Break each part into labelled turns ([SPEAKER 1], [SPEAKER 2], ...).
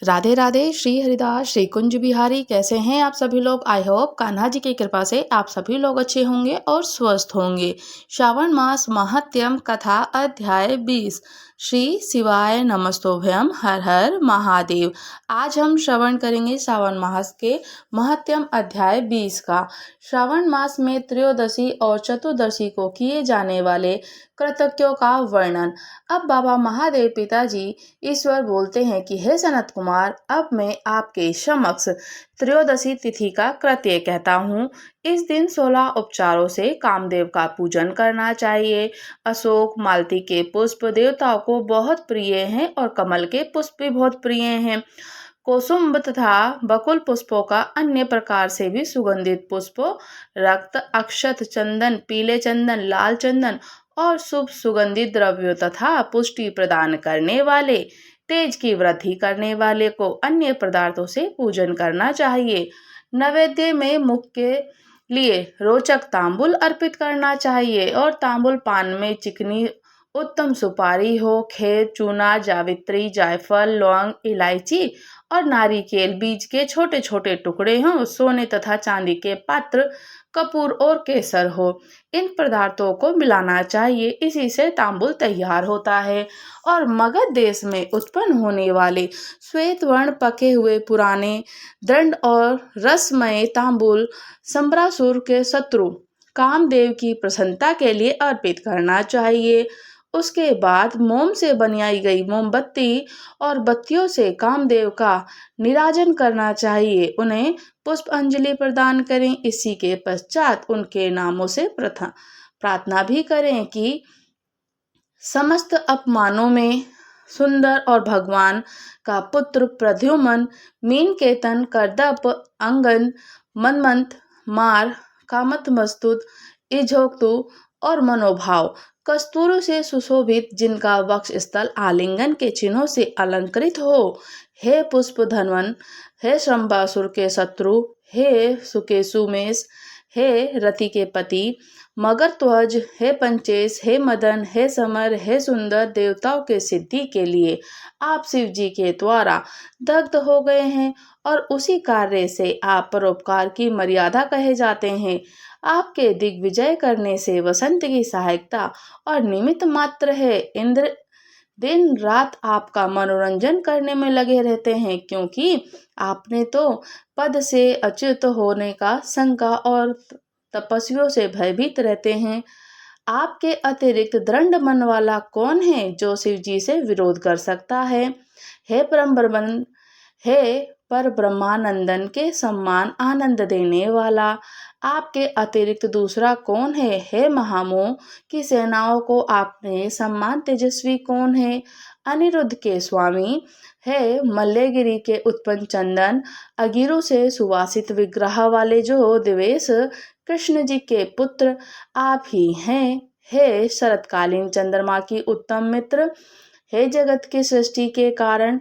[SPEAKER 1] राधे राधे। श्री हरिदास, श्री कुंज बिहारी। कैसे हैं आप सभी लोग? आई होप कान्हा जी की कृपा से आप सभी लोग अच्छे होंगे और स्वस्थ होंगे। श्रावण मास महात्म्य कथा अध्याय 20। श्री शिवाय नमस्तोभ्यम। हर हर महादेव। आज हम श्रवण करेंगे श्रावण मास के महात्म्य अध्याय 20 का। श्रावण मास में त्रयोदशी और चतुर्दशी को किए जाने वाले कृतज्ञों का वर्णन। अब बाबा महादेव पिताजी ईश्वर बोलते हैं कि हे सनत कुमार, अब मैं आपके समक्ष त्रयोदशी तिथि का कृत्य कहता हूँ। इस दिन 16 उपचारों से कामदेव का पूजन करना चाहिए। अशोक, मालती के पुष्प देवताओं को बहुत प्रिय हैं और कमल के पुष्प भी बहुत प्रिय हैं। कोसुम्ब तथा बकुल पुष्पों का अन्य प्रकार से भी सुगंधित पुष्पों, रक्त, अक्षत, चंदन, पीले चंदन, लाल चंदन और शुभ सुगंधित द्रव्यों तथा पुष्टि प्रदान करने वाले, तेज की वृद्धि करने वाले को अन्य पदार्थों से पूजन करना चाहिए। नैवेद्य में मुख के लिए रोचक तांबुल अर्पित करना चाहिए और तांबुल पान में चिकनी उत्तम सुपारी हो, खेर, चूना, जावित्री, जायफल, लौंग, इलायची और नारिकेल बीज के छोटे छोटे टुकड़े हों, सोने तथा चांदी के पात्र, कपूर और केसर हो। इन पदार्थों को मिलाना चाहिए, इसी से तांबुल तैयार होता है। और मगध देश में उत्पन्न होने वाले श्वेत वर्ण पके हुए पुराने दृढ़ और रसमय तांबुल संबरासुर के शत्रु कामदेव की प्रसन्नता के लिए अर्पित करना चाहिए। उसके बाद मोम से बनाई गई मोमबत्ती और बत्तियों से कामदेव का निराजन करना चाहिए। उन्हें पुष्प अंजलि प्रदान करें। इसी के पश्चात उनके नामों से प्रार्थना भी करें कि समस्त अपमानों में सुंदर और भगवान का पुत्र प्रद्युम्न, मीनकेतन, करदप, अंगद, मनमंत, मार, कामतमस्तुत, इजोक्तु और मनोभाव कस्तूर से सुशोभित, जिनका वक्ष स्थल आलिंगन के चिन्हों से अलंकृत हो। हे पुष्प धनवन, हे शंबासुर के शत्रु, हे सुकेशुमेश, हे रति के पति, मगरध्वज, हे पंचेश, हे मदन, हे समर, हे सुंदर, देवताओं के सिद्धि के लिए आप शिव जी के द्वारा दग्ध हो गए हैं और उसी कार्य से आप परोपकार की मर्यादा कहे जाते हैं। आपके दिग्विजय करने से वसंत की सहायता और निमित्त मात्र है। इंद्र दिन रात आपका मनोरंजन करने में लगे रहते हैं, क्योंकि आपने तो पद से अच्युत होने का शंका और तपस्वियों से भयभीत रहते हैं। आपके अतिरिक्त दृढ़ मन वाला कौन है जो शिव जी से विरोध कर सकता है? हे पर ब्रह्मानंदन के सम्मान आनंद देने वाला, आपके अतिरिक्त दूसरा कौन है? हे महामोह की सेनाओं को आपने सम्मान तेजस्वी कौन है? अनिरुद्ध के स्वामी, है मल्लगिरी के उत्पन्न चंदन, अगिरु से सुवासित विग्रह वाले जो दिवेश कृष्ण जी के पुत्र आप ही हैं। हे शरतकालीन चंद्रमा की उत्तम मित्र, हे जगत की सृष्टि के कारण,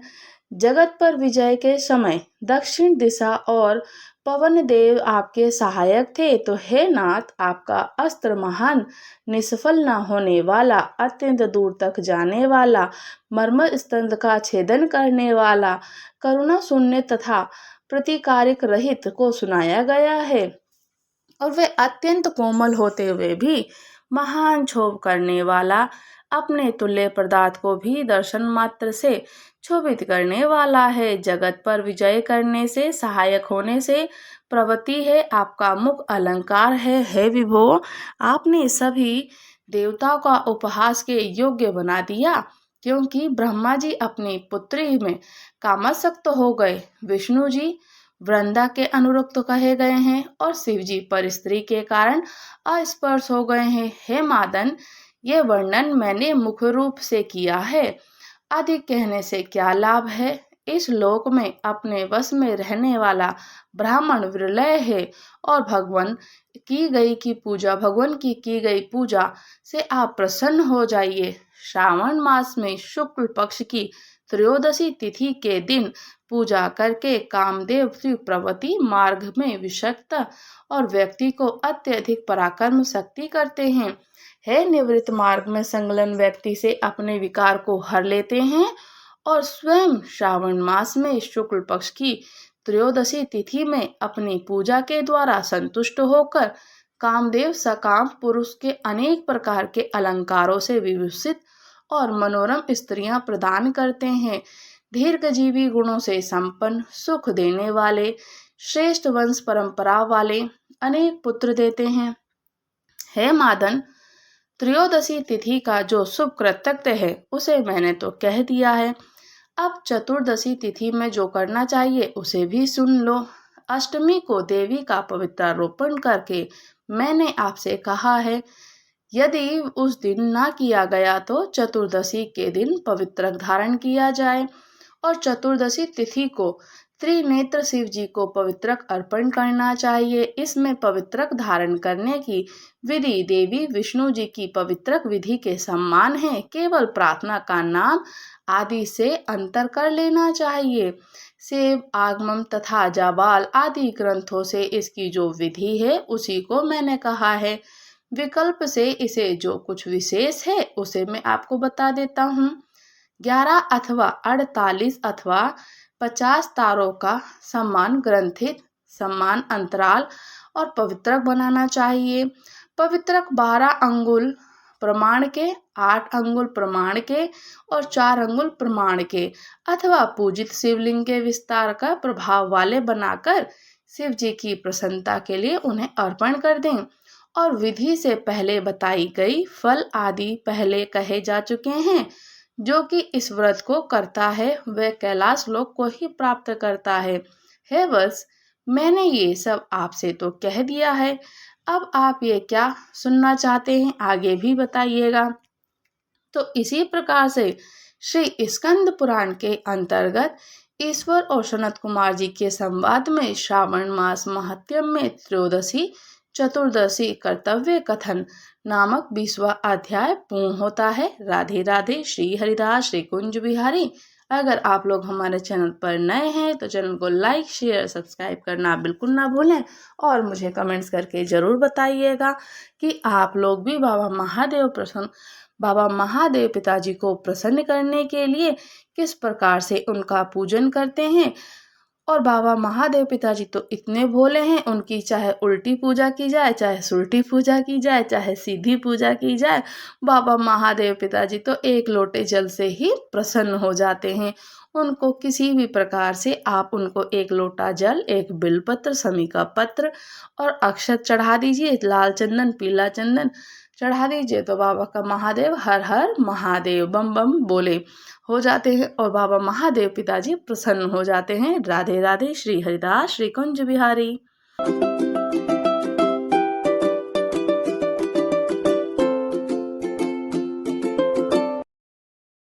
[SPEAKER 1] जगत पर विजय के समय दक्षिण दिशा और पवन देव आपके सहायक थे, तो हे नाथ, आपका अस्त्र महान, निष्फल न होने वाला, अत्यंत दूर तक जाने वाला, मर्म स्तंभ का छेदन करने वाला, करुणा शून्य तथा प्रतिकारिक रहित को सुनाया गया है। और वे अत्यंत कोमल होते हुए भी महान क्षोभ करने वाला, अपने तुल्य पदार्थ को भी दर्शन मात्र से क्षोभित करने वाला है। जगत पर विजय करने से, सहायक होने से प्रवृत्ति है। आपका मुख अलंकार है। हे विभो, आपने सभी देवताओं का उपहास के योग्य बना दिया, क्योंकि ब्रह्मा जी अपनी पुत्री में कामासक्त हो गए, विष्णु जी वृंदा के अनुरक्त कहे गए हैं और शिव जी पर स्त्री के कारण अस्पर्श हो गए हैं। हे मादन, ये वर्णन मैंने मुख्य रूप से किया है, अधिक कहने से क्या लाभ है। इस लोक में अपने वश में रहने वाला ब्राह्मण विरलय है और भगवान की की गई पूजा से आप प्रसन्न हो जाइए। श्रावण मास में शुक्ल पक्ष की त्रयोदशी तिथि के दिन पूजा करके कामदेव की प्रवृत्ति मार्ग में विषक्त और व्यक्ति को अत्यधिक पराक्रम शक्ति करते हैं। है निवृत्त मार्ग में संलग्न व्यक्ति से अपने विकार को हर लेते हैं और स्वयं श्रावण मास में शुक्ल पक्ष की त्रयोदशी तिथि में अपनी पूजा के द्वारा संतुष्ट होकर कामदेव सकाम पुरुष के अनेक प्रकार के अलंकारों से विभूषित और मनोरम स्त्रियां प्रदान करते हैं। दीर्घजीवी गुणों से संपन्न, सुख देने वाले, श्रेष्ठ वंश परंपरा वाले अनेक पुत्र देते हैं। हे मादन, त्रयोदशी तिथि का जो शुभ कृत्य है उसे मैंने तो कह दिया है। अब चतुर्दशी तिथि में जो करना चाहिए उसे भी सुन लो। अष्टमी को देवी का पवित्रारोपण करके मैंने आपसे कहा है, यदि उस दिन ना किया गया तो चतुर्दशी के दिन पवित्रक धारण किया जाए और चतुर्दशी तिथि को त्रिनेत्र शिव जी को पवित्रक अर्पण करना चाहिए। इसमें पवित्रक धारण करने की विधि देवी विष्णु जी की पवित्रक विधि के समान है। केवल प्रार्थना का नाम आदि से अंतर कर लेना चाहिए। सेव, आगमम तथा जाबाल आदि ग्रंथों से इसकी जो विधि है उसी को मैंने कहा है। विकल्प से इसे जो कुछ विशेष है उसे मैं आपको बता देता हूँ। 11 अथवा 48 अथवा 50 तारों का समान ग्रंथित, समान अंतराल और पवित्रक बनाना चाहिए। पवित्रक 12 अंगुल प्रमाण के, 8 अंगुल प्रमाण के और 4 अंगुल प्रमाण के अथवा पूजित शिवलिंग के विस्तार का प्रभाव वाले बनाकर शिव जी की प्रसन्नता के लिए उन्हें अर्पण कर दें। और विधि से पहले बताई गई फल आदि पहले कहे जा चुके हैं। जो कि इस व्रत को करता है वह कैलाश लोक को ही प्राप्त करता है। हे वत्स, मैंने ये सब आपसे तो कह दिया है, अब आप ये क्या सुनना चाहते हैं आगे भी बताइएगा। तो इसी प्रकार से श्री स्कंद पुराण के अंतर्गत ईश्वर और सनत कुमार जी के संवाद में श्रावण मास महात्म्य में त्रयोदशी चतुर्दशी कर्तव्य कथन नामक 20वां अध्याय पूर्ण होता है। राधे राधे। श्री हरिदास श्री कुंज बिहारी। अगर आप लोग हमारे चैनल पर नए हैं तो चैनल को लाइक, शेयर, सब्सक्राइब करना बिल्कुल ना भूलें और मुझे कमेंट्स करके ज़रूर बताइएगा कि आप लोग भी बाबा महादेव पिताजी को प्रसन्न करने के लिए किस प्रकार से उनका पूजन करते हैं। और बाबा महादेव पिताजी तो इतने भोले हैं, उनकी चाहे उल्टी पूजा की जाए, चाहे सुल्टी पूजा की जाए, चाहे सीधी पूजा की जाए, बाबा महादेव पिताजी तो एक लोटे जल से ही प्रसन्न हो जाते हैं। उनको किसी भी प्रकार से आप उनको एक लोटा जल, एक बिलपत्र, समी का पत्र और अक्षत चढ़ा दीजिए, लाल चंदन, पीला चंदन चढ़ा दीजिए तो बाबा का महादेव हर हर महादेव बम बम बोले हो जाते हैं और बाबा महादेव पिताजी प्रसन्न हो जाते हैं। राधे राधे। श्री हरिदास श्री कुंज बिहारी।